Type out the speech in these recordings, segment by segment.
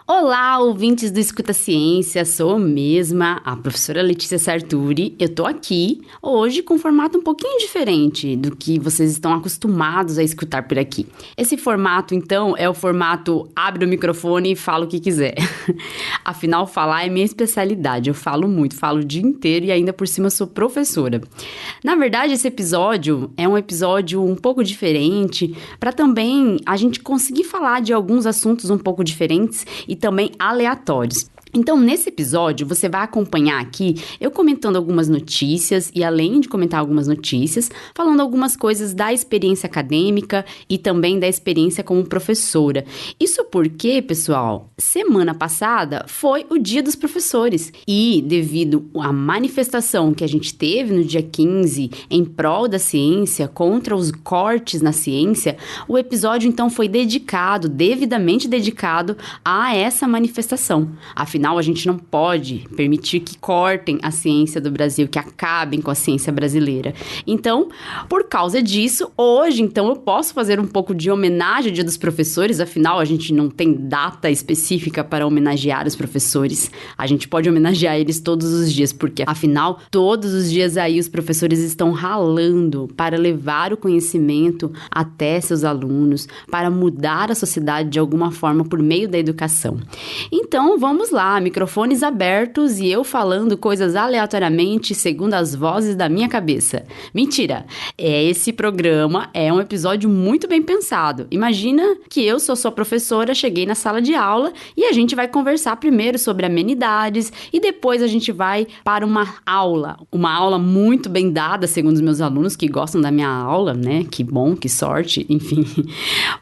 Olá, ouvintes do Escuta Ciência, sou eu mesma, a professora Letícia Sarturi. Eu tô aqui hoje com um formato um pouquinho diferente do que vocês estão acostumados a escutar por aqui. Esse formato, então, é o formato abre o microfone e fala o que quiser. Afinal, falar é minha especialidade, eu falo muito, falo o dia inteiro e ainda por cima sou professora. Na verdade, esse episódio é um episódio um pouco diferente para também a gente conseguir falar de alguns assuntos um pouco diferentes e também aleatórios. Então, nesse episódio, você vai acompanhar aqui eu comentando algumas notícias e, além de comentar algumas notícias, falando algumas coisas da experiência acadêmica e também da experiência como professora. Isso porque, pessoal, semana passada foi o Dia dos Professores e, devido à manifestação que a gente teve no dia 15 em prol da ciência, contra os cortes na ciência, o episódio, então, foi devidamente dedicado a essa manifestação. Afinal, a gente não pode permitir que cortem a ciência do Brasil, que acabem com a ciência brasileira. Então, por causa disso, hoje, então, eu posso fazer um pouco de homenagem ao Dia dos Professores, afinal, a gente não tem data específica para homenagear os professores. A gente pode homenagear eles todos os dias, porque, afinal, todos os dias aí os professores estão ralando para levar o conhecimento até seus alunos, para mudar a sociedade de alguma forma por meio da educação. Então, vamos lá. Microfones abertos e eu falando coisas aleatoriamente segundo as vozes da minha cabeça. Mentira! Esse programa é um episódio muito bem pensado. Imagina que eu sou sua professora, cheguei na sala de aula e a gente vai conversar primeiro sobre amenidades e depois a gente vai para uma aula muito bem dada, segundo os meus alunos que gostam da minha aula, né? Que bom, que sorte, enfim.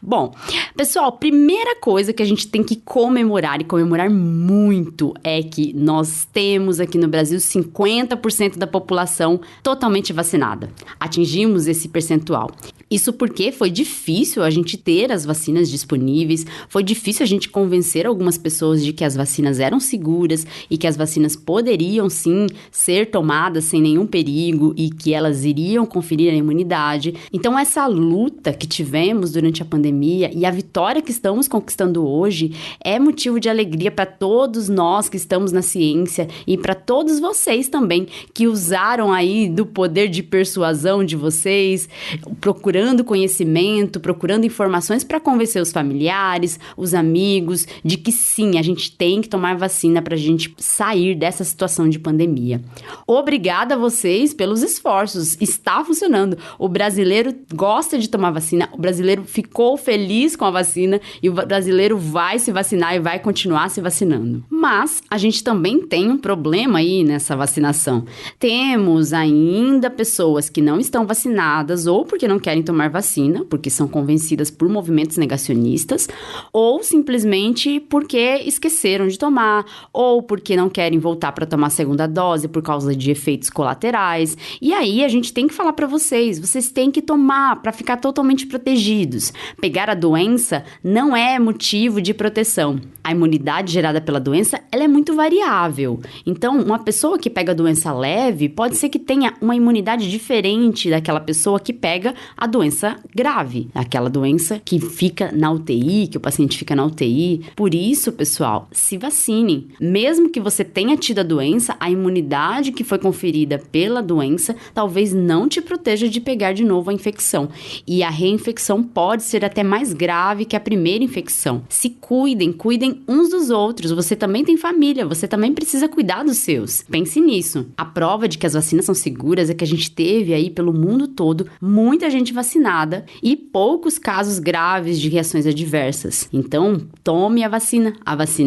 Bom, pessoal, primeira coisa que a gente tem que comemorar e comemorar muito é que nós temos aqui no Brasil 50% da população totalmente vacinada. Atingimos esse percentual. Isso porque foi difícil a gente ter as vacinas disponíveis, foi difícil a gente convencer algumas pessoas de que as vacinas eram seguras e que as vacinas poderiam sim ser tomadas sem nenhum perigo e que elas iriam conferir a imunidade. Então essa luta que tivemos durante a pandemia e a vitória que estamos conquistando hoje é motivo de alegria para todos nós que estamos na ciência e para todos vocês também que usaram aí do poder de persuasão de vocês, procurando conhecimento, procurando informações para convencer os familiares, os amigos, de que sim, a gente tem que tomar vacina para a gente sair dessa situação de pandemia. Obrigada a vocês pelos esforços, está funcionando. O brasileiro gosta de tomar vacina, o brasileiro ficou feliz com a vacina e o brasileiro vai se vacinar e vai continuar se vacinando. Mas a gente também tem um problema aí nessa vacinação. Temos ainda pessoas que não estão vacinadas ou porque não querem tomar vacina, porque são convencidas por movimentos negacionistas, ou simplesmente porque esqueceram de tomar, ou porque não querem voltar para tomar a segunda dose por causa de efeitos colaterais. E aí a gente tem que falar para vocês têm que tomar para ficar totalmente protegidos. Pegar a doença não é motivo de proteção. A imunidade gerada pela doença, ela é muito variável. Então, uma pessoa que pega a doença leve, pode ser que tenha uma imunidade diferente daquela pessoa que pega a doença grave, aquela doença que fica na UTI, que o paciente fica na UTI. Por isso, pessoal, se vacinem. Mesmo que você tenha tido a doença, a imunidade que foi conferida pela doença talvez não te proteja de pegar de novo a infecção. E a reinfecção pode ser até mais grave que a primeira infecção. Se cuidem uns dos outros. Você também tem família, você também precisa cuidar dos seus. Pense nisso. A prova de que as vacinas são seguras é que a gente teve aí pelo mundo todo muita gente vacinada e poucos casos graves de reações adversas. Então, tome a vacina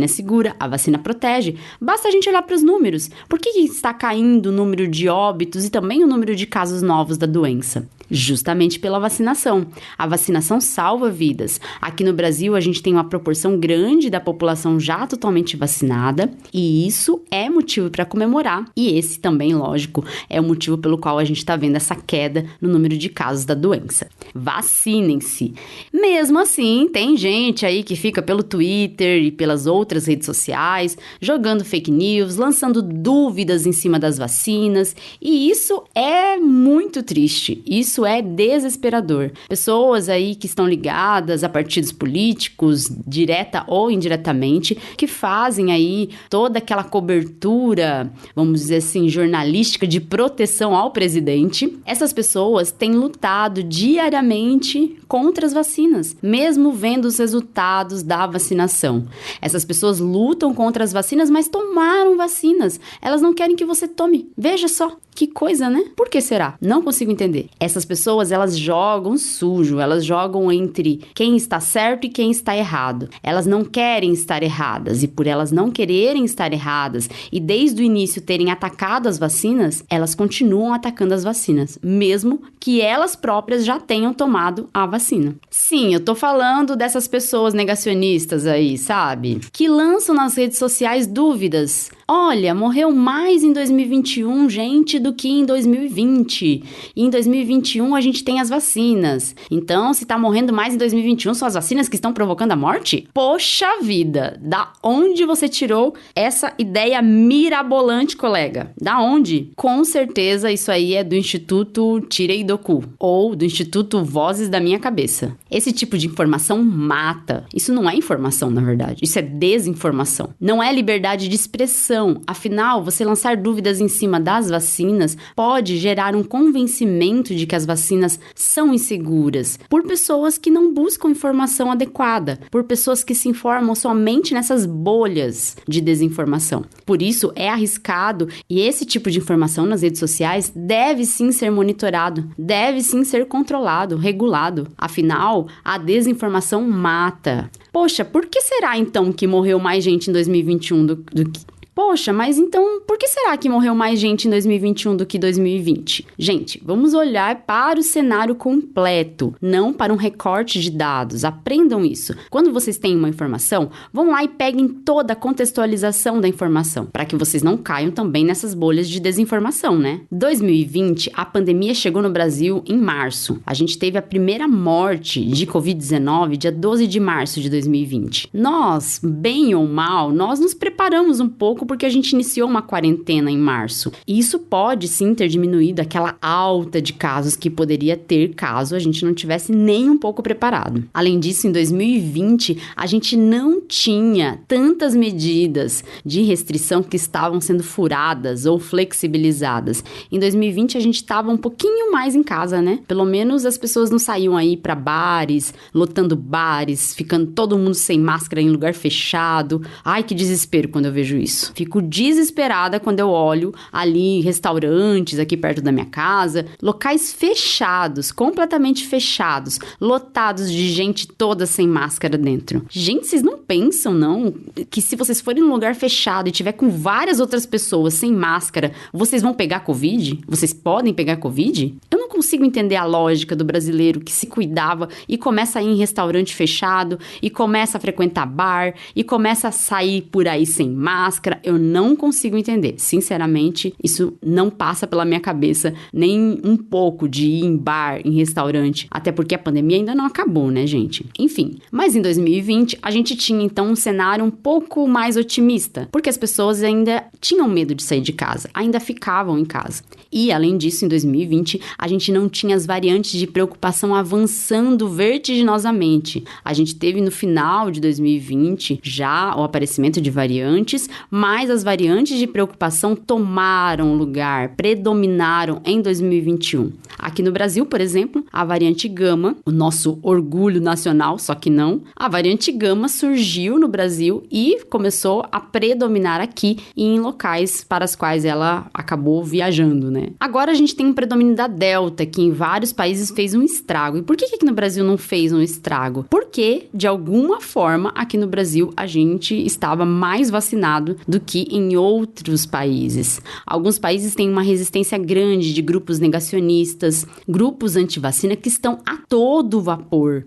é segura, a vacina protege. Basta a gente olhar para os números. Por que está caindo o número de óbitos e também o número de casos novos da doença? Justamente pela vacinação. A vacinação salva vidas. Aqui no Brasil, a gente tem uma proporção grande da população já totalmente vacinada vacinada, e isso é motivo para comemorar. E esse também, lógico, é o motivo pelo qual a gente está vendo essa queda no número de casos da doença. Vacinem-se. Mesmo assim, tem gente aí que fica pelo Twitter e pelas outras redes sociais, jogando fake news, lançando dúvidas em cima das vacinas, e isso é muito triste, isso é desesperador. Pessoas aí que estão ligadas a partidos políticos, direta ou indiretamente, que fazem aí toda aquela cobertura, vamos dizer assim, jornalística de proteção ao presidente. Essas pessoas têm lutado diariamente contra as vacinas, mesmo vendo os resultados da vacinação. Essas pessoas lutam contra as vacinas, mas tomaram vacinas. Elas não querem que você tome. Veja só. Que coisa, né? Por que será? Não consigo entender. Essas pessoas, elas jogam sujo, elas jogam entre quem está certo e quem está errado. Elas não querem estar erradas, e por elas não quererem estar erradas e desde o início terem atacado as vacinas, elas continuam atacando as vacinas, mesmo que elas próprias já tenham tomado a vacina. Sim, eu tô falando dessas pessoas negacionistas aí, sabe? Que lançam nas redes sociais dúvidas. Olha, morreu mais em 2021 gente do que em 2020. E em 2021 a gente tem as vacinas. Então, se tá morrendo mais em 2021, são as vacinas que estão provocando a morte? Poxa vida! Da onde você tirou essa ideia mirabolante, colega? Da onde? Com certeza isso aí é do Instituto Tirei do Cu, ou do Instituto Vozes da Minha Cabeça. Esse tipo de informação mata. Isso não é informação, na verdade. Isso é desinformação. Não é liberdade de expressão. Afinal, você lançar dúvidas em cima das vacinas pode gerar um convencimento de que as vacinas são inseguras por pessoas que não buscam informação adequada, por pessoas que se informam somente nessas bolhas de desinformação. Por isso, é arriscado e esse tipo de informação nas redes sociais deve sim ser monitorado, deve sim ser controlado, regulado. Afinal, a desinformação mata. Poxa, por que será então que morreu mais gente em 2021 do que... Poxa, mas então, por que será que morreu mais gente em 2021 do que 2020? Gente, vamos olhar para o cenário completo, não para um recorte de dados. Aprendam isso. Quando vocês têm uma informação, vão lá e peguem toda a contextualização da informação, para que vocês não caiam também nessas bolhas de desinformação, né? 2020, a pandemia chegou no Brasil em março. A gente teve a primeira morte de Covid-19 dia 12 de março de 2020. Nós, bem ou mal, nós nos preparamos um pouco porque a gente iniciou uma quarentena em março. E isso pode sim ter diminuído aquela alta de casos que poderia ter caso a gente não tivesse nem um pouco preparado. Além disso, em 2020, a gente não tinha tantas medidas de restrição que estavam sendo furadas ou flexibilizadas. Em 2020, a gente estava um pouquinho mais em casa, né? Pelo menos as pessoas não saíam aí para bares, lotando bares, ficando todo mundo sem máscara em lugar fechado. Ai, que desespero quando eu vejo isso. Fico desesperada quando eu olho ali restaurantes aqui perto da minha casa, locais fechados, completamente fechados, lotados de gente toda sem máscara dentro. Gente, vocês não pensam, não, que se vocês forem num lugar fechado e tiver com várias outras pessoas sem máscara, vocês vão pegar Covid? Vocês podem pegar Covid? Eu não consigo entender a lógica do brasileiro que se cuidava e começa a ir em restaurante fechado, e começa a frequentar bar, e começa a sair por aí sem máscara. Eu não consigo entender. Sinceramente, isso não passa pela minha cabeça nem um pouco de ir em bar, em restaurante, até porque a pandemia ainda não acabou, né, gente? Enfim, mas em 2020, a gente tinha então um cenário um pouco mais otimista, porque as pessoas ainda tinham medo de sair de casa, ainda ficavam em casa. E, além disso, em 2020, a gente não tinha as variantes de preocupação avançando vertiginosamente. A gente teve no final de 2020 já o aparecimento de variantes, mas as variantes de preocupação tomaram lugar, predominaram em 2021. Aqui no Brasil, por exemplo, a variante Gama, o nosso orgulho nacional, só que não, a variante Gama surgiu no Brasil e começou a predominar aqui e em locais para os quais ela acabou viajando, né? Agora a gente tem um predomínio da Delta Delta, que em vários países fez um estrago. E por que aqui no Brasil não fez um estrago? Porque, de alguma forma, aqui no Brasil, a gente estava mais vacinado do que em outros países. Alguns países têm uma resistência grande de grupos negacionistas, grupos anti-vacina que estão a todo vapor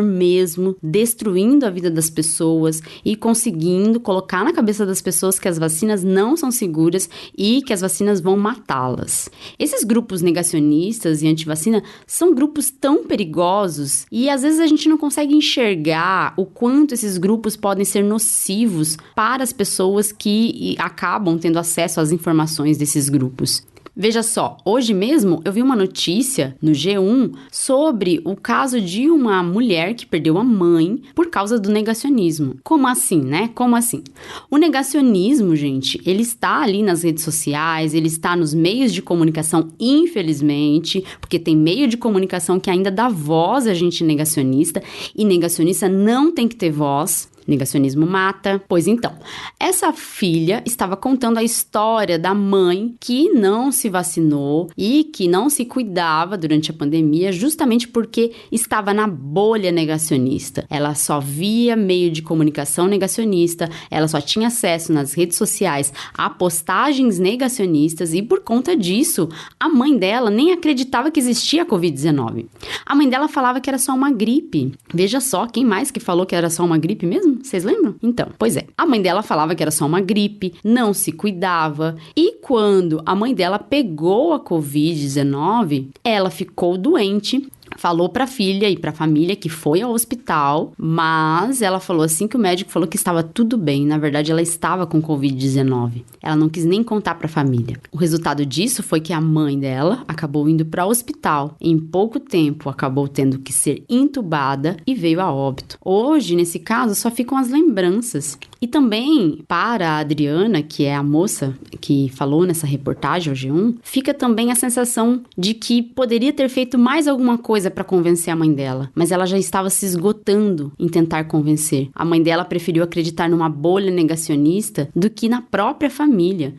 mesmo, destruindo a vida das pessoas e conseguindo colocar na cabeça das pessoas que as vacinas não são seguras e que as vacinas vão matá-las. Esses grupos negacionistas e anti-vacina são grupos tão perigosos e às vezes a gente não consegue enxergar o quanto esses grupos podem ser nocivos para as pessoas que acabam tendo acesso às informações desses grupos. Veja só, hoje mesmo eu vi uma notícia no G1 sobre o caso de uma mulher que perdeu a mãe por causa do negacionismo. Como assim, né? Como assim? O negacionismo, gente, ele está ali nas redes sociais, ele está nos meios de comunicação, infelizmente, porque tem meio de comunicação que ainda dá voz a gente negacionista, e negacionista não tem que ter voz. Negacionismo mata. Pois então, essa filha estava contando a história da mãe que não se vacinou e que não se cuidava durante a pandemia justamente porque estava na bolha negacionista. Ela só via meio de comunicação negacionista, ela só tinha acesso nas redes sociais a postagens negacionistas e por conta disso, a mãe dela nem acreditava que existia a Covid-19. A mãe dela falava que era só uma gripe. Veja só, quem mais que falou que era só uma gripe mesmo? Vocês lembram? Então, pois é. A mãe dela falava que era só uma gripe, não se cuidava. E quando a mãe dela pegou a Covid-19, ela ficou doente. Falou pra filha e pra família que foi ao hospital, mas ela falou assim que o médico falou que estava tudo bem. Na verdade, ela estava com Covid-19. Ela não quis nem contar pra família. O resultado disso foi que a mãe dela acabou indo para o hospital. Em pouco tempo, acabou tendo que ser entubada e veio a óbito. Hoje, nesse caso, só ficam as lembranças. E também, para a Adriana, que é a moça que falou nessa reportagem, ao G1, fica também a sensação de que poderia ter feito mais alguma coisa para convencer a mãe dela, mas ela já estava se esgotando em tentar convencer. A mãe dela preferiu acreditar numa bolha negacionista do que na própria família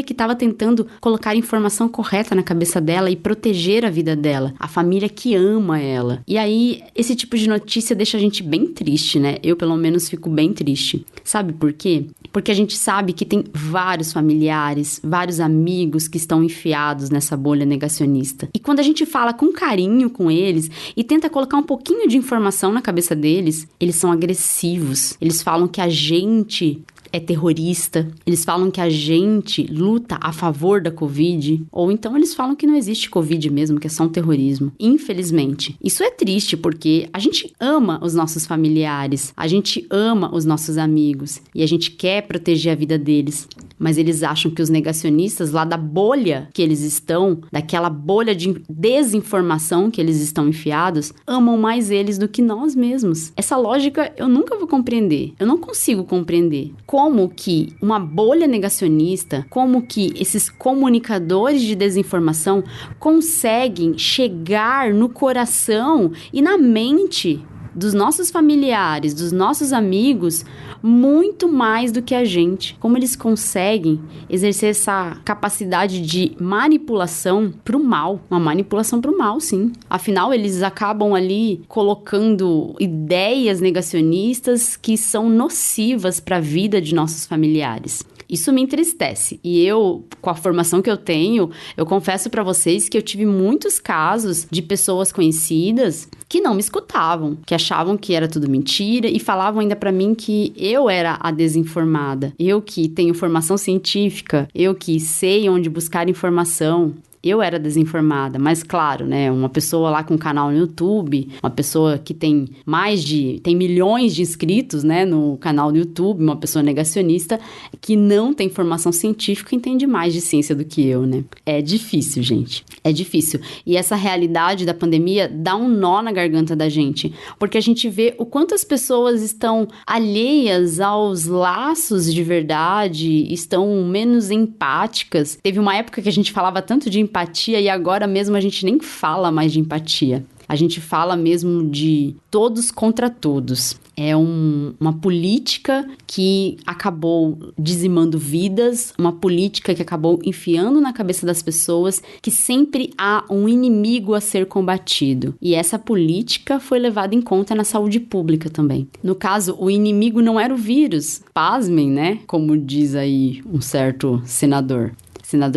que estava tentando colocar a informação correta na cabeça dela e proteger a vida dela, a família que ama ela. E aí, esse tipo de notícia deixa a gente bem triste, né? Eu, pelo menos, fico bem triste. Sabe por quê? Porque a gente sabe que tem vários familiares, vários amigos que estão enfiados nessa bolha negacionista. E quando a gente fala com carinho com eles e tenta colocar um pouquinho de informação na cabeça deles, eles são agressivos. Eles falam que a gente é terrorista, eles falam que a gente luta a favor da Covid, ou então eles falam que não existe Covid mesmo, que é só um terrorismo. Infelizmente, isso é triste porque a gente ama os nossos familiares, a gente ama os nossos amigos e a gente quer proteger a vida deles, mas eles acham que os negacionistas lá da bolha que eles estão, daquela bolha de desinformação que eles estão enfiados, amam mais eles do que nós mesmos. Essa lógica eu nunca vou compreender, eu não consigo compreender. Como que uma bolha negacionista, como que esses comunicadores de desinformação conseguem chegar no coração e na mente dos nossos familiares, dos nossos amigos, muito mais do que a gente. Como eles conseguem exercer essa capacidade de manipulação pro mal. Uma manipulação pro mal, sim. Afinal, eles acabam ali colocando ideias negacionistas que são nocivas para a vida de nossos familiares. Isso me entristece. E eu, com a formação que eu tenho, eu confesso para vocês que eu tive muitos casos de pessoas conhecidas que não me escutavam, que achavam que era tudo mentira e falavam ainda para mim que eu era a desinformada. Eu que tenho formação científica, eu que sei onde buscar informação. Eu era desinformada, mas claro, né, uma pessoa lá com um canal no YouTube, uma pessoa que tem milhões de inscritos, né, no canal do YouTube, uma pessoa negacionista, que não tem formação científica, entende mais de ciência do que eu, né? É difícil, gente, é difícil. E essa realidade da pandemia dá um nó na garganta da gente, porque a gente vê o quanto as pessoas estão alheias aos laços de verdade, estão menos empáticas. Teve uma época que a gente falava tanto de empatia e agora mesmo a gente nem fala mais de empatia. A gente fala mesmo de todos contra todos. É uma política que acabou dizimando vidas, uma política que acabou enfiando na cabeça das pessoas que sempre há um inimigo a ser combatido. E essa política foi levada em conta na saúde pública também. No caso, o inimigo não era o vírus. Pasmem, né? Como diz aí um certo senador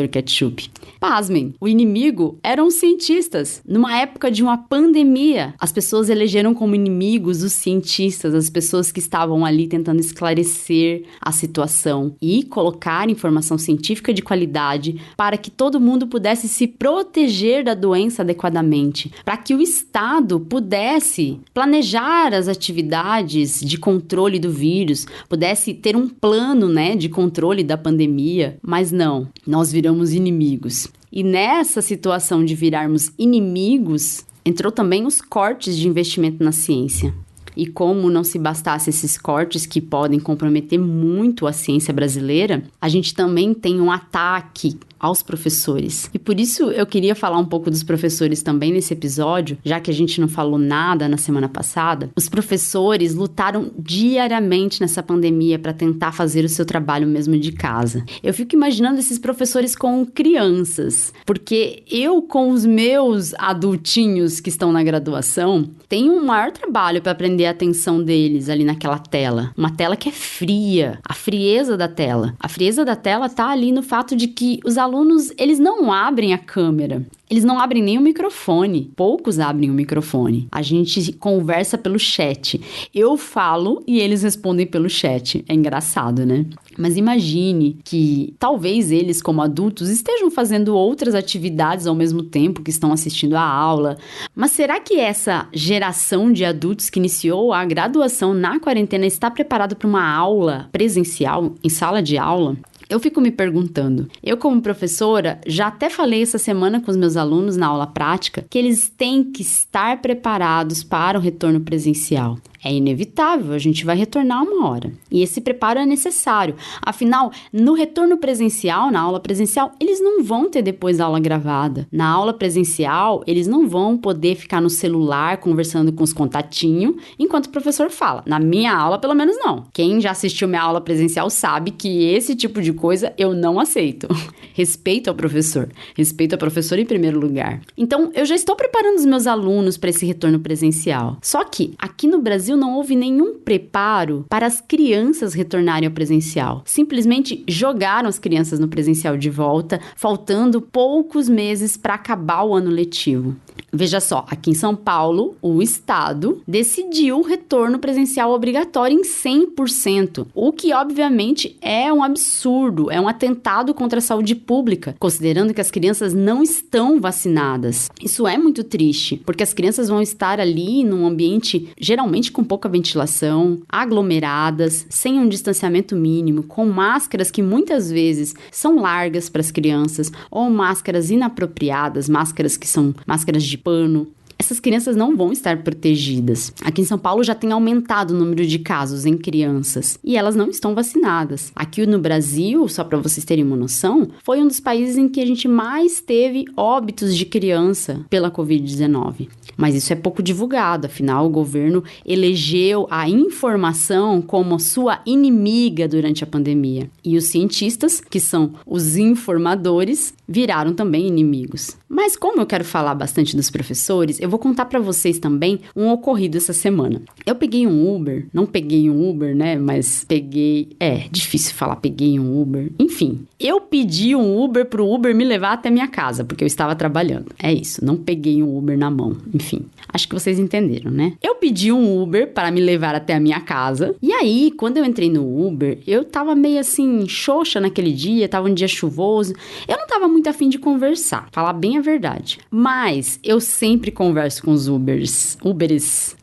Ketchup. Pasmem, o inimigo eram os cientistas. Numa época de uma pandemia, as pessoas elegeram como inimigos os cientistas, as pessoas que estavam ali tentando esclarecer a situação e colocar informação científica de qualidade para que todo mundo pudesse se proteger da doença adequadamente, para que o Estado pudesse planejar as atividades de controle do vírus, pudesse ter um plano, né, de controle da pandemia, mas não, nós viramos inimigos. E nessa situação de virarmos inimigos, entrou também os cortes de investimento na ciência. E como não se bastasse esses cortes que podem comprometer muito a ciência brasileira, a gente também tem um ataque aos professores. E por isso eu queria falar um pouco dos professores também nesse episódio, já que a gente não falou nada na semana passada. Os professores lutaram diariamente nessa pandemia para tentar fazer o seu trabalho mesmo de casa. Eu fico imaginando esses professores com crianças, porque eu com os meus adultinhos que estão na graduação, tenho um maior trabalho para prender a atenção deles ali naquela tela. Uma tela que é fria, a frieza da tela. A frieza da tela tá ali no fato de que os alunos, eles não abrem a câmera. Eles não abrem nem o microfone. Poucos abrem o microfone. A gente conversa pelo chat. Eu falo e eles respondem pelo chat. É engraçado, né? Mas imagine que talvez eles, como adultos, estejam fazendo outras atividades ao mesmo tempo que estão assistindo a aula. Mas será que essa geração de adultos que iniciou a graduação na quarentena está preparado para uma aula presencial, em sala de aula? Eu fico me perguntando. Eu, como professora, já até falei essa semana com os meus alunos na aula prática que eles têm que estar preparados para o retorno presencial. É inevitável, a gente vai retornar uma hora. E esse preparo é necessário. Afinal, no retorno presencial, na aula presencial, eles não vão ter depois aula gravada. Na aula presencial, eles não vão poder ficar no celular conversando com os contatinhos enquanto o professor fala. Na minha aula, pelo menos não. Quem já assistiu minha aula presencial sabe que esse tipo de coisa eu não aceito. Respeito ao professor. Respeito ao professor em primeiro lugar. Então, eu já estou preparando os meus alunos para esse retorno presencial. Só que, aqui no Brasil, não houve nenhum preparo para as crianças retornarem ao presencial. Simplesmente jogaram as crianças no presencial de volta, faltando poucos meses para acabar o ano letivo. Veja só, aqui em São Paulo, o Estado decidiu o retorno presencial obrigatório em 100%, o que obviamente é um absurdo, é um atentado contra a saúde pública, considerando que as crianças não estão vacinadas. Isso é muito triste, porque as crianças vão estar ali num ambiente geralmente com pouca ventilação, aglomeradas, sem um distanciamento mínimo, com máscaras que muitas vezes são largas para as crianças, ou máscaras inapropriadas, máscaras que são máscaras de pano. Essas crianças não vão estar protegidas. Aqui em São Paulo já tem aumentado o número de casos em crianças e elas não estão vacinadas. Aqui no Brasil, só para vocês terem uma noção, foi um dos países em que a gente mais teve óbitos de criança pela Covid-19. Mas isso é pouco divulgado, afinal o governo elegeu a informação como sua inimiga durante a pandemia. E os cientistas, que são os informadores, viraram também inimigos. Mas como eu quero falar bastante dos professores, eu vou contar para vocês também um ocorrido essa semana. Eu peguei um Uber, não peguei um Uber, né, mas peguei... É difícil falar peguei um Uber. Enfim, eu pedi um Uber pro Uber me levar até minha casa, porque eu estava trabalhando. É isso, não peguei um Uber na mão. Enfim, acho que vocês entenderam, né? Eu pedi um Uber para me levar até a minha casa. E aí, quando eu entrei no Uber, eu tava meio assim, xoxa naquele dia, tava um dia chuvoso. Eu não tava muito afim de conversar, falar bem a verdade. Mas eu sempre converso com os Uberes.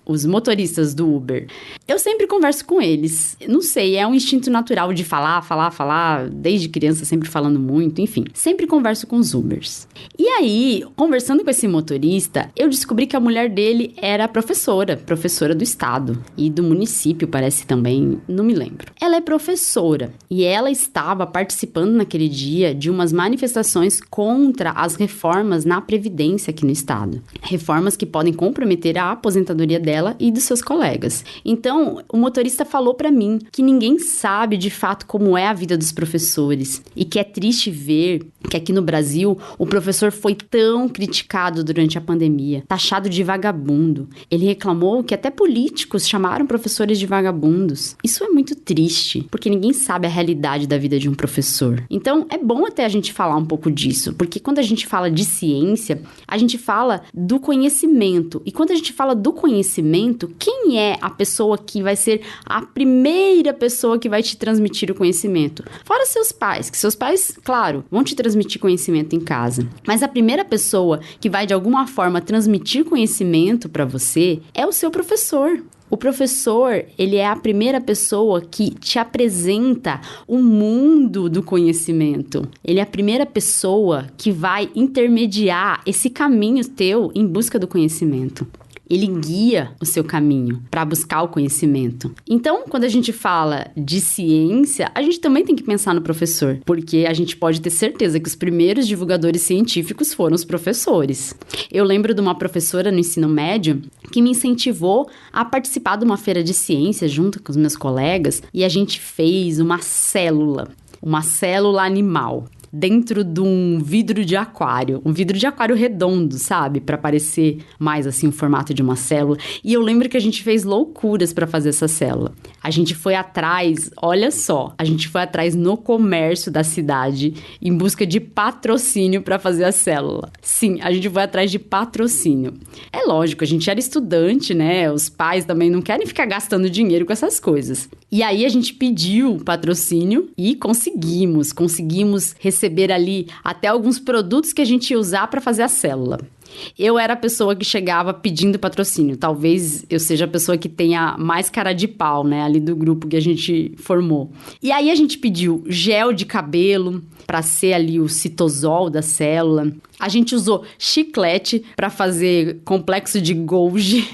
os motoristas do Uber. Eu sempre converso com eles. Não sei, é um instinto natural de falar, desde criança sempre falando muito, enfim. Sempre converso com os Ubers. E aí, conversando com esse motorista, eu descobri que a mulher dele era professora do estado e do município, parece também, não me lembro. Ela é professora e ela estava participando naquele dia de umas manifestações contra as reformas na Previdência aqui no estado. Reformas que podem comprometer a aposentadoria dela e dos seus colegas. Então, o motorista falou pra mim que ninguém sabe de fato como é a vida dos professores e que é triste ver que aqui no Brasil o professor foi tão criticado durante a pandemia, taxado de vagabundo. Ele reclamou que até políticos chamaram professores de vagabundos. Isso é muito triste, porque ninguém sabe a realidade da vida de um professor. Então, é bom até a gente falar um pouco disso, porque quando a gente fala de ciência, a gente fala do conhecimento. E quando a gente fala do conhecimento, quem é a pessoa que vai ser a primeira pessoa que vai te transmitir o conhecimento? Fora seus pais, que seus pais, claro, vão te transmitir conhecimento em casa. Mas a primeira pessoa que vai, de alguma forma, transmitir conhecimento para você é o seu professor. O professor, ele é a primeira pessoa que te apresenta o mundo do conhecimento. Ele é a primeira pessoa que vai intermediar esse caminho teu em busca do conhecimento. Ele guia o seu caminho para buscar o conhecimento. Então, quando a gente fala de ciência, a gente também tem que pensar no professor, porque a gente pode ter certeza que os primeiros divulgadores científicos foram os professores. Eu lembro de uma professora no ensino médio que me incentivou a participar de uma feira de ciência junto com os meus colegas e a gente fez uma célula animal, dentro de um vidro de aquário redondo, sabe? Para parecer mais assim o formato de uma célula. E eu lembro que a gente fez loucuras para fazer essa célula. A gente foi atrás, olha só, no comércio da cidade em busca de patrocínio para fazer a célula. Sim, a gente foi atrás de patrocínio. É lógico, a gente era estudante, né? Os pais também não querem ficar gastando dinheiro com essas coisas. E aí a gente pediu patrocínio e conseguimos receber ali até alguns produtos que a gente ia usar para fazer a célula. Eu era a pessoa que chegava pedindo patrocínio. Talvez eu seja a pessoa que tenha mais cara de pau, né? Ali do grupo que a gente formou. E aí a gente pediu gel de cabelo para ser ali o citosol da célula. A gente usou chiclete para fazer complexo de Golgi.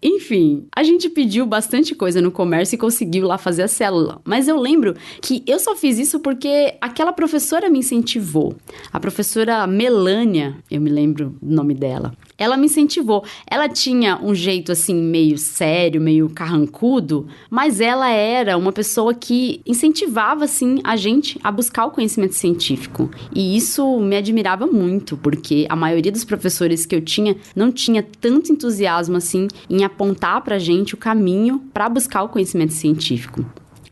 Enfim, a gente pediu bastante coisa no comércio e conseguiu lá fazer a célula. Mas eu lembro que eu só fiz isso porque aquela professora me incentivou. A professora Melânia, eu me lembro do nome dela. Ela me incentivou. Ela tinha um jeito assim meio sério, meio carrancudo, mas ela era uma pessoa que incentivava assim a gente a buscar o conhecimento científico. E isso me admirava muito, porque a maioria dos professores que eu tinha não tinha tanto entusiasmo assim em apontar pra gente o caminho para buscar o conhecimento científico.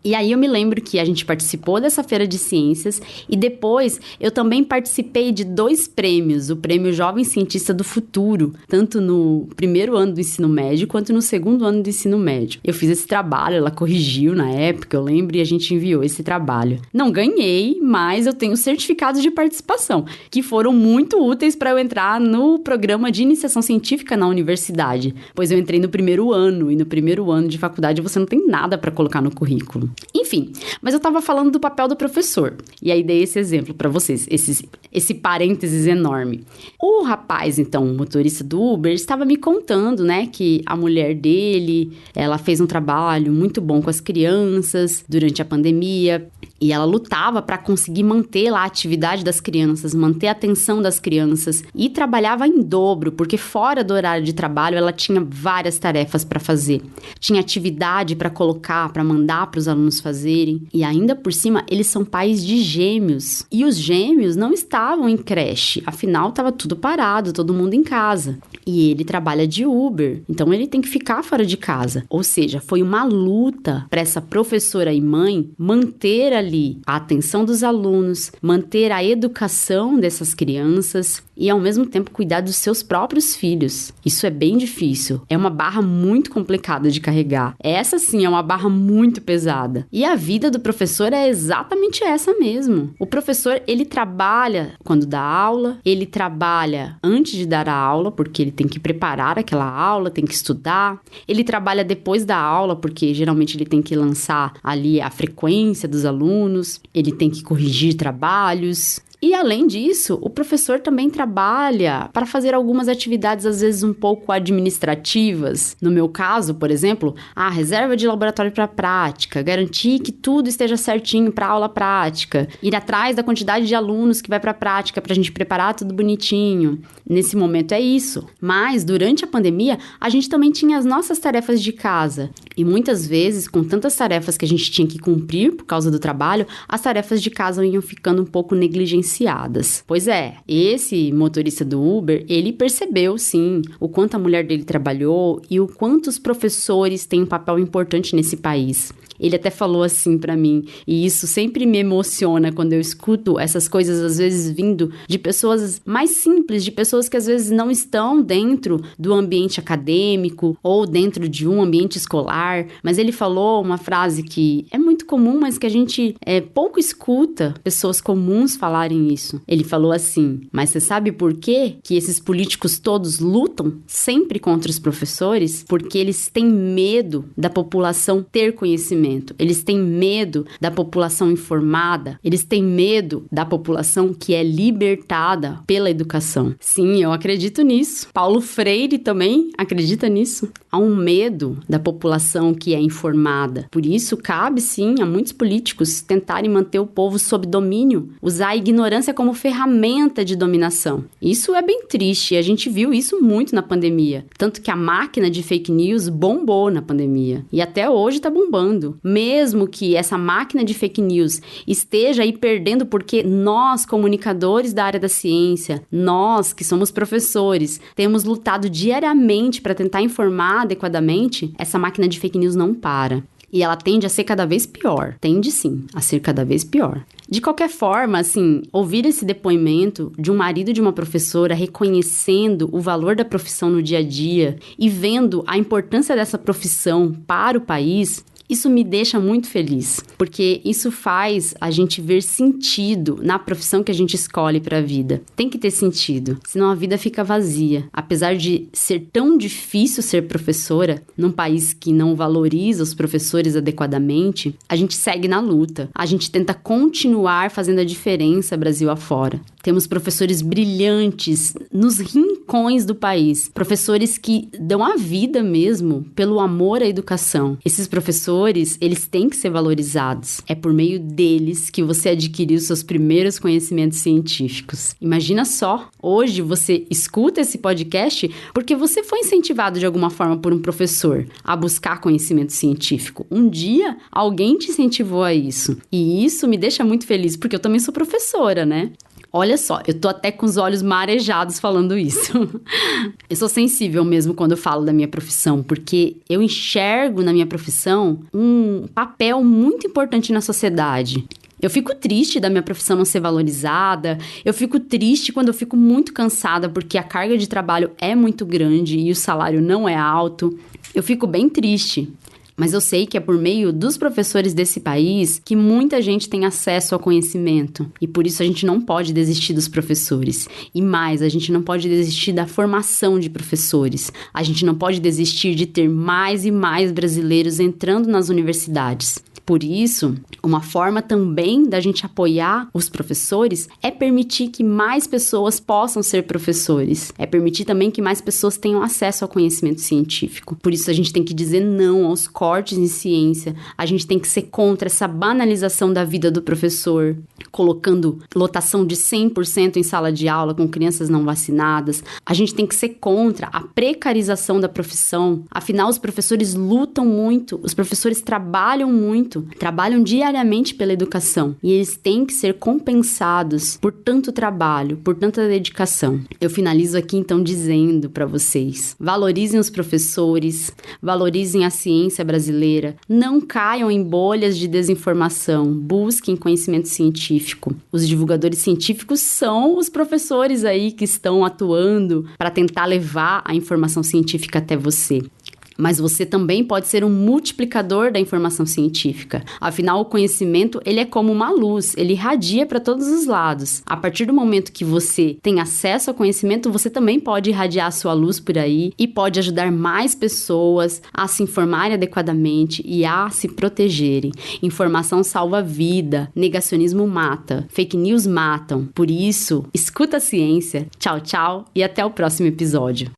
E aí eu me lembro que a gente participou dessa feira de ciências e depois eu também participei de 2 prêmios, o Prêmio Jovem Cientista do Futuro, tanto no primeiro ano do ensino médio quanto no segundo ano do ensino médio. Eu fiz esse trabalho, ela corrigiu na época, eu lembro, e a gente enviou esse trabalho. Não ganhei, mas eu tenho certificados de participação, que foram muito úteis para eu entrar no programa de iniciação científica na universidade, pois eu entrei no primeiro ano, e no primeiro ano de faculdade você não tem nada para colocar no currículo. Enfim, mas eu tava falando do papel do professor. E aí dei esse exemplo pra vocês, esse parênteses enorme. O rapaz, então, o motorista do Uber, estava me contando, né, que a mulher dele, ela fez um trabalho muito bom com as crianças durante a pandemia. E ela lutava para conseguir manter lá a atividade das crianças, manter a atenção das crianças. E trabalhava em dobro, porque fora do horário de trabalho, ela tinha várias tarefas para fazer. Tinha atividade para colocar, para mandar para os alunos fazerem. E ainda por cima, eles são pais de gêmeos. E os gêmeos não estavam em creche. Afinal, estava tudo parado, todo mundo em casa. E ele trabalha de Uber. Então, ele tem que ficar fora de casa. Ou seja, foi uma luta para essa professora e mãe manter ali ali a atenção dos alunos, manter a educação dessas crianças e, ao mesmo tempo, cuidar dos seus próprios filhos. Isso é bem difícil. É uma barra muito complicada de carregar. Essa, sim, é uma barra muito pesada. E a vida do professor é exatamente essa mesmo. O professor, ele trabalha quando dá aula, ele trabalha antes de dar a aula, porque ele tem que preparar aquela aula, tem que estudar. Ele trabalha depois da aula, porque geralmente ele tem que lançar ali a frequência dos alunos, ele tem que corrigir trabalhos. E, além disso, o professor também trabalha para fazer algumas atividades, às vezes, um pouco administrativas. No meu caso, por exemplo, a reserva de laboratório para prática, garantir que tudo esteja certinho para a aula prática, ir atrás da quantidade de alunos que vai para a prática para a gente preparar tudo bonitinho. Nesse momento é isso. Mas, durante a pandemia, a gente também tinha as nossas tarefas de casa. E muitas vezes, com tantas tarefas que a gente tinha que cumprir por causa do trabalho, as tarefas de casa iam ficando um pouco negligenciadas. Pois é, esse motorista do Uber, ele percebeu, sim, o quanto a mulher dele trabalhou e o quanto os professores têm um papel importante nesse país. Ele até falou assim pra mim, e isso sempre me emociona quando eu escuto essas coisas, às vezes vindo de pessoas mais simples, de pessoas que às vezes não estão dentro do ambiente acadêmico ou dentro de um ambiente escolar. Mas ele falou uma frase que é muito comum, mas que a gente pouco escuta pessoas comuns falarem isso. Ele falou assim: mas você sabe por quê que esses políticos todos lutam sempre contra os professores? Porque eles têm medo da população ter conhecimento. Eles têm medo da população informada, eles têm medo da população que é libertada pela educação. Sim, eu acredito nisso. Paulo Freire também acredita nisso. Há um medo da população que é informada. Por isso, cabe sim a muitos políticos tentarem manter o povo sob domínio, usar a ignorância como ferramenta de dominação. Isso é bem triste, e a gente viu isso muito na pandemia. Tanto que a máquina de fake news bombou na pandemia. E até hoje tá bombando. Mesmo que essa máquina de fake news esteja aí perdendo, porque nós, comunicadores da área da ciência, nós que somos professores, temos lutado diariamente para tentar informar adequadamente, essa máquina de fake news não para. E ela tende a ser cada vez pior. Tende, sim, a ser cada vez pior. De qualquer forma, assim, ouvir esse depoimento de um marido de uma professora reconhecendo o valor da profissão no dia a dia e vendo a importância dessa profissão para o país, isso me deixa muito feliz, porque isso faz a gente ver sentido na profissão que a gente escolhe para a vida. Tem que ter sentido, senão a vida fica vazia. Apesar de ser tão difícil ser professora, num país que não valoriza os professores adequadamente, a gente segue na luta. A gente tenta continuar fazendo a diferença Brasil afora. Temos professores brilhantes nos rincões do país, professores que dão a vida mesmo pelo amor à educação. Esses professores, eles têm que ser valorizados. É por meio deles que você adquiriu seus primeiros conhecimentos científicos. Imagina só, hoje você escuta esse podcast porque você foi incentivado de alguma forma por um professor a buscar conhecimento científico. Um dia, alguém te incentivou a isso. E isso me deixa muito feliz, porque eu também sou professora, né? Olha só, eu tô até com os olhos marejados falando isso. Eu sou sensível mesmo quando eu falo da minha profissão, porque eu enxergo na minha profissão um papel muito importante na sociedade. Eu fico triste da minha profissão não ser valorizada, eu fico triste quando eu fico muito cansada porque a carga de trabalho é muito grande e o salário não é alto. Eu fico bem triste. Mas eu sei que é por meio dos professores desse país que muita gente tem acesso ao conhecimento. E por isso a gente não pode desistir dos professores. E mais, a gente não pode desistir da formação de professores. A gente não pode desistir de ter mais e mais brasileiros entrando nas universidades. Por isso, uma forma também da gente apoiar os professores é permitir que mais pessoas possam ser professores. É permitir também que mais pessoas tenham acesso ao conhecimento científico. Por isso, a gente tem que dizer não aos cortes em ciência. A gente tem que ser contra essa banalização da vida do professor. colocando lotação de 100% em sala de aula com crianças não vacinadas. A gente tem que ser contra a precarização da profissão. Afinal, os professores lutam muito, os professores trabalham muito, trabalham diariamente pela educação e eles têm que ser compensados por tanto trabalho, por tanta dedicação. Eu finalizo aqui então dizendo para vocês: valorizem os professores, valorizem a ciência brasileira, não caiam em bolhas de desinformação, busquem conhecimento científico. Os divulgadores científicos são os professores aí que estão atuando para tentar levar a informação científica até você. Mas você também pode ser um multiplicador da informação científica. Afinal, o conhecimento, ele é como uma luz, ele irradia para todos os lados. A partir do momento que você tem acesso ao conhecimento, você também pode irradiar a sua luz por aí e pode ajudar mais pessoas a se informarem adequadamente e a se protegerem. Informação salva vida, negacionismo mata, fake news matam. Por isso, escuta a ciência. Tchau, tchau e até o próximo episódio.